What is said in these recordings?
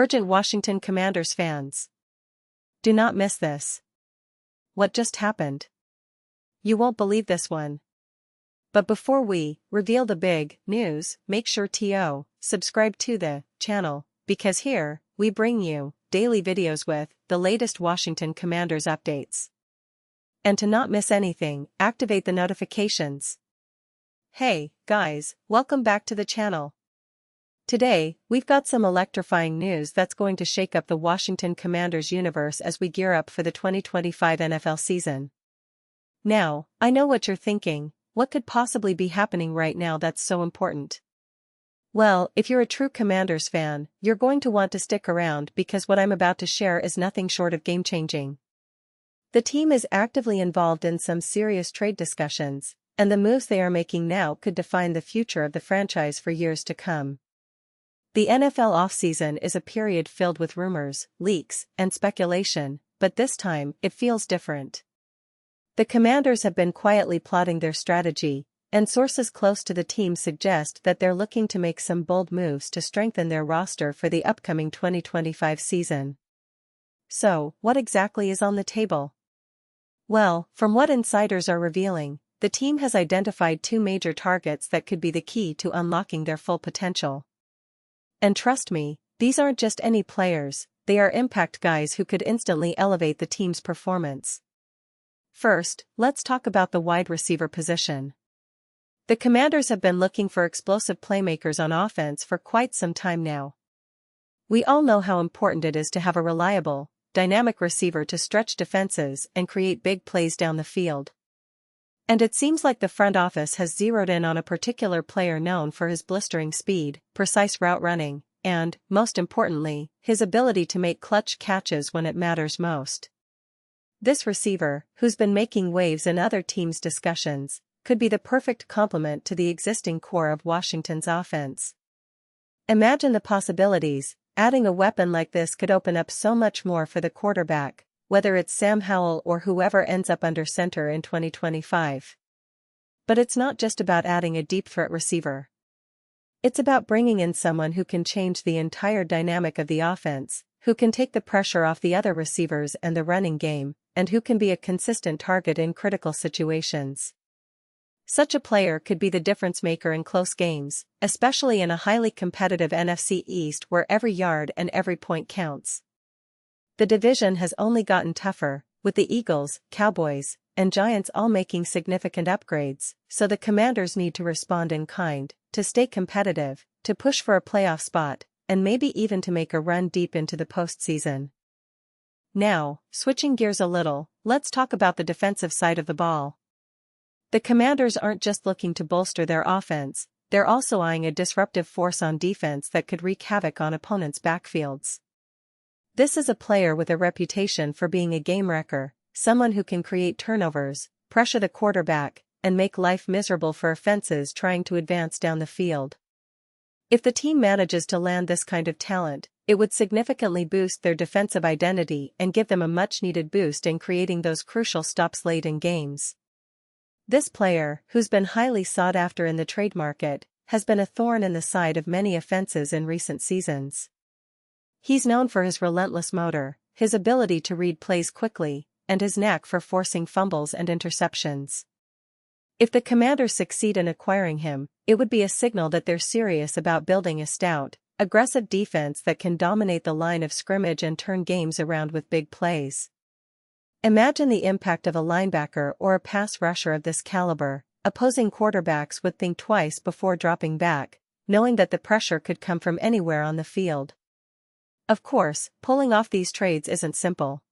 Urgent Washington Commanders fans. Do not miss this. What just happened? You won't believe this one. But before we reveal the big news, make sure to subscribe to the channel, because here, we bring you daily videos with the latest Washington Commanders updates. And to not miss anything, activate the notifications. Hey, guys, welcome back to the channel. Today, we've got some electrifying news that's going to shake up the Washington Commanders universe as we gear up for the 2025 NFL season. Now, I know what you're thinking, what could possibly be happening right now that's so important? Well, if you're a true Commanders fan, you're going to want to stick around because what I'm about to share is nothing short of game-changing. The team is actively involved in some serious trade discussions, and the moves they are making now could define the future of the franchise for years to come. The NFL offseason is a period filled with rumors, leaks, and speculation, but this time, it feels different. The Commanders have been quietly plotting their strategy, and sources close to the team suggest that they're looking to make some bold moves to strengthen their roster for the upcoming 2025 season. So, what exactly is on the table? Well, from what insiders are revealing, the team has identified two major targets that could be the key to unlocking their full potential. And trust me, these aren't just any players, they are impact guys who could instantly elevate the team's performance. First, let's talk about the wide receiver position. The Commanders have been looking for explosive playmakers on offense for quite some time now. We all know how important it is to have a reliable, dynamic receiver to stretch defenses and create big plays down the field. And it seems like the front office has zeroed in on a particular player known for his blistering speed, precise route running, and, most importantly, his ability to make clutch catches when it matters most. This receiver, who's been making waves in other teams' discussions, could be the perfect complement to the existing core of Washington's offense. Imagine the possibilities. Adding a weapon like this could open up so much more for the quarterback, whether it's Sam Howell or whoever ends up under center in 2025. But it's not just about adding a deep threat receiver. It's about bringing in someone who can change the entire dynamic of the offense, who can take the pressure off the other receivers and the running game, and who can be a consistent target in critical situations. Such a player could be the difference maker in close games, especially in a highly competitive NFC East where every yard and every point counts. The division has only gotten tougher, with the Eagles, Cowboys, and Giants all making significant upgrades, so the Commanders need to respond in kind, to stay competitive, to push for a playoff spot, and maybe even to make a run deep into the postseason. Now, switching gears a little, let's talk about the defensive side of the ball. The Commanders aren't just looking to bolster their offense, they're also eyeing a disruptive force on defense that could wreak havoc on opponents' backfields. This is a player with a reputation for being a game wrecker, someone who can create turnovers, pressure the quarterback, and make life miserable for offenses trying to advance down the field. If the team manages to land this kind of talent, it would significantly boost their defensive identity and give them a much-needed boost in creating those crucial stops late in games. This player, who's been highly sought after in the trade market, has been a thorn in the side of many offenses in recent seasons. He's known for his relentless motor, his ability to read plays quickly, and his knack for forcing fumbles and interceptions. If the Commanders succeed in acquiring him, it would be a signal that they're serious about building a stout, aggressive defense that can dominate the line of scrimmage and turn games around with big plays. Imagine the impact of a linebacker or a pass rusher of this caliber. Opposing quarterbacks would think twice before dropping back, knowing that the pressure could come from anywhere on the field. Of course, pulling off these trades isn't simple.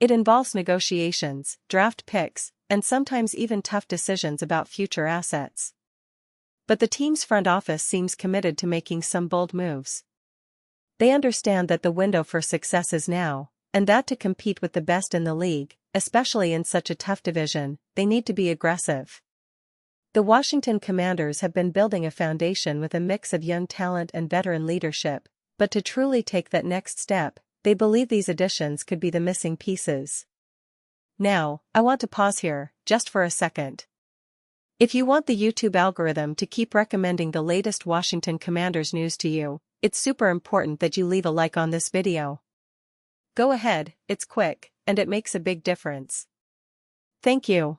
It involves negotiations, draft picks, and sometimes even tough decisions about future assets. But the team's front office seems committed to making some bold moves. They understand that the window for success is now, and that to compete with the best in the league, especially in such a tough division, they need to be aggressive. The Washington Commanders have been building a foundation with a mix of young talent and veteran leadership, but to truly take that next step, they believe these additions could be the missing pieces. Now, I want to pause here, just for a second. If you want the YouTube algorithm to keep recommending the latest Washington Commanders news to you, it's super important that you leave a like on this video. Go ahead, it's quick, and it makes a big difference. Thank you.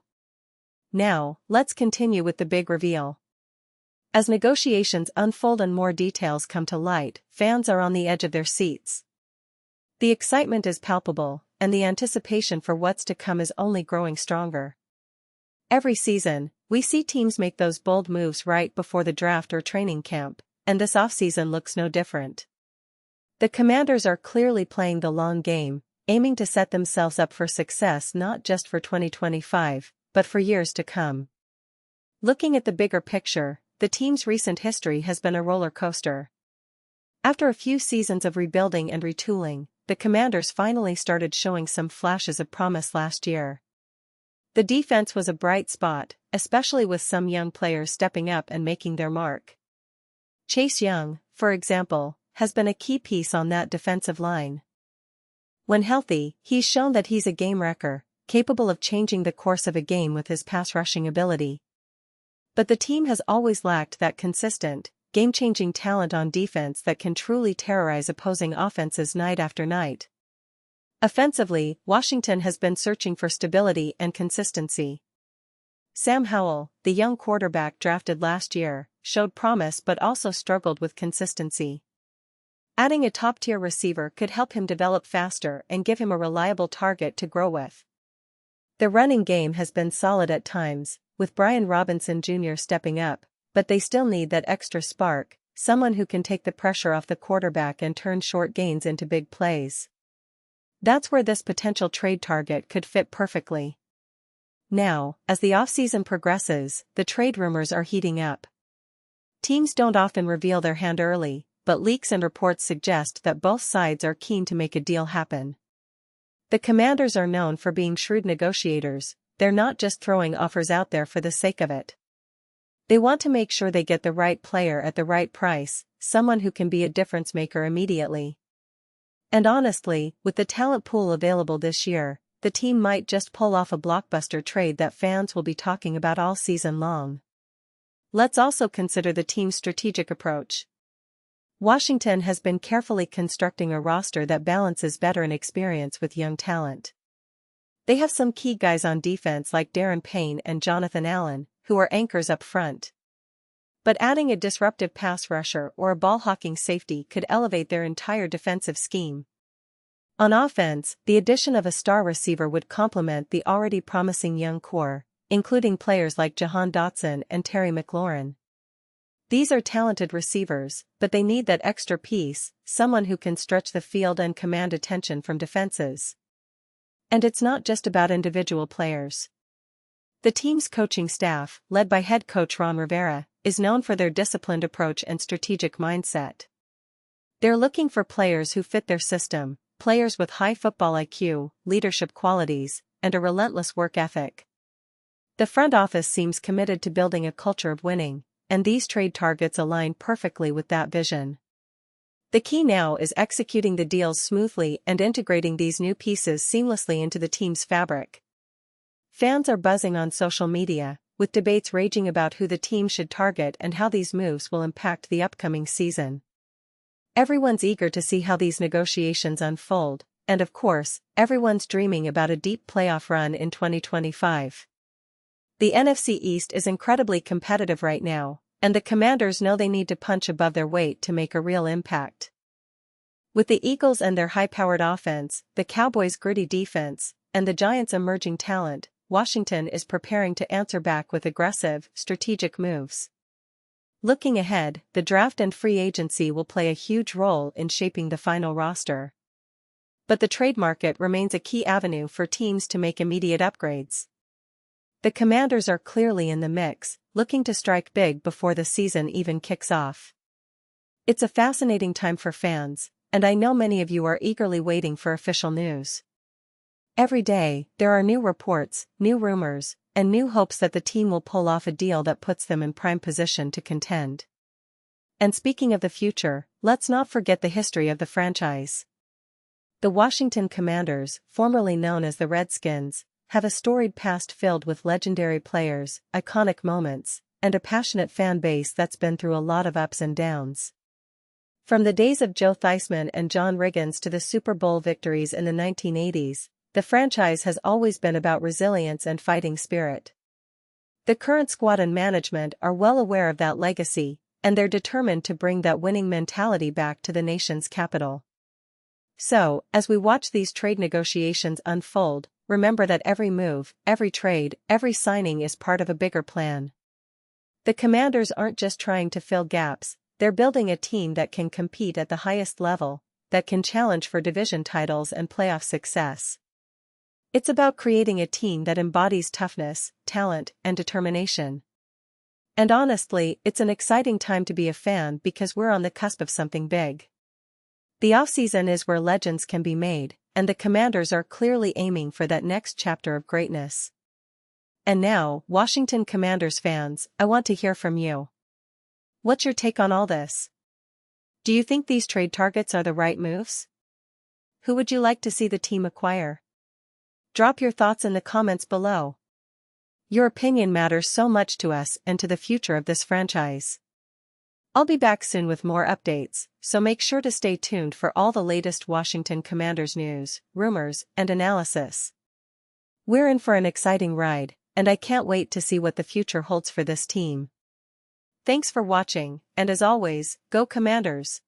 Now, let's continue with the big reveal. As negotiations unfold and more details come to light, fans are on the edge of their seats. The excitement is palpable, and the anticipation for what's to come is only growing stronger. Every season, we see teams make those bold moves right before the draft or training camp, and this offseason looks no different. The Commanders are clearly playing the long game, aiming to set themselves up for success not just for 2025, but for years to come. Looking at the bigger picture, the team's recent history has been a roller coaster. After a few seasons of rebuilding and retooling, the Commanders finally started showing some flashes of promise last year. The defense was a bright spot, especially with some young players stepping up and making their mark. Chase Young, for example, has been a key piece on that defensive line. When healthy, he's shown that he's a game wrecker, capable of changing the course of a game with his pass rushing ability. But the team has always lacked that consistent, game-changing talent on defense that can truly terrorize opposing offenses night after night. Offensively, Washington has been searching for stability and consistency. Sam Howell, the young quarterback drafted last year, showed promise but also struggled with consistency. Adding a top-tier receiver could help him develop faster and give him a reliable target to grow with. The running game has been solid at times, with Brian Robinson Jr. stepping up, but they still need that extra spark, someone who can take the pressure off the quarterback and turn short gains into big plays. That's where this potential trade target could fit perfectly. Now, as the offseason progresses, the trade rumors are heating up. Teams don't often reveal their hand early, but leaks and reports suggest that both sides are keen to make a deal happen. The Commanders are known for being shrewd negotiators. They're not just throwing offers out there for the sake of it. They want to make sure they get the right player at the right price, someone who can be a difference maker immediately. And honestly, with the talent pool available this year, the team might just pull off a blockbuster trade that fans will be talking about all season long. Let's also consider the team's strategic approach. Washington has been carefully constructing a roster that balances veteran experience with young talent. They have some key guys on defense like Darren Payne and Jonathan Allen, who are anchors up front. But adding a disruptive pass rusher or a ball-hawking safety could elevate their entire defensive scheme. On offense, the addition of a star receiver would complement the already promising young core, including players like Jahan Dotson and Terry McLaurin. These are talented receivers, but they need that extra piece, someone who can stretch the field and command attention from defenses. And it's not just about individual players. The team's coaching staff, led by head coach Ron Rivera, is known for their disciplined approach and strategic mindset. They're looking for players who fit their system, players with high football IQ, leadership qualities, and a relentless work ethic. The front office seems committed to building a culture of winning, and these trade targets align perfectly with that vision. The key now is executing the deals smoothly and integrating these new pieces seamlessly into the team's fabric. Fans are buzzing on social media, with debates raging about who the team should target and how these moves will impact the upcoming season. Everyone's eager to see how these negotiations unfold, and of course, everyone's dreaming about a deep playoff run in 2025. The NFC East is incredibly competitive right now, and the Commanders know they need to punch above their weight to make a real impact. With the Eagles and their high-powered offense, the Cowboys' gritty defense, and the Giants' emerging talent, Washington is preparing to answer back with aggressive, strategic moves. Looking ahead, the draft and free agency will play a huge role in shaping the final roster. But the trade market remains a key avenue for teams to make immediate upgrades. The Commanders are clearly in the mix, looking to strike big before the season even kicks off. It's a fascinating time for fans, and I know many of you are eagerly waiting for official news. Every day, there are new reports, new rumors, and new hopes that the team will pull off a deal that puts them in prime position to contend. And speaking of the future, let's not forget the history of the franchise. The Washington Commanders, formerly known as the Redskins, have a storied past filled with legendary players, iconic moments, and a passionate fan base that's been through a lot of ups and downs. From the days of Joe Theismann and John Riggins to the Super Bowl victories in the 1980s, the franchise has always been about resilience and fighting spirit. The current squad and management are well aware of that legacy, and they're determined to bring that winning mentality back to the nation's capital. So, as we watch these trade negotiations unfold, remember that every move, every trade, every signing is part of a bigger plan. The Commanders aren't just trying to fill gaps, they're building a team that can compete at the highest level, that can challenge for division titles and playoff success. It's about creating a team that embodies toughness, talent, and determination. And honestly, it's an exciting time to be a fan because we're on the cusp of something big. The offseason is where legends can be made, and the Commanders are clearly aiming for that next chapter of greatness. And now, Washington Commanders fans, I want to hear from you. What's your take on all this? Do you think these trade targets are the right moves? Who would you like to see the team acquire? Drop your thoughts in the comments below. Your opinion matters so much to us and to the future of this franchise. I'll be back soon with more updates, so make sure to stay tuned for all the latest Washington Commanders news, rumors, and analysis. We're in for an exciting ride, and I can't wait to see what the future holds for this team. Thanks for watching, and as always, go Commanders!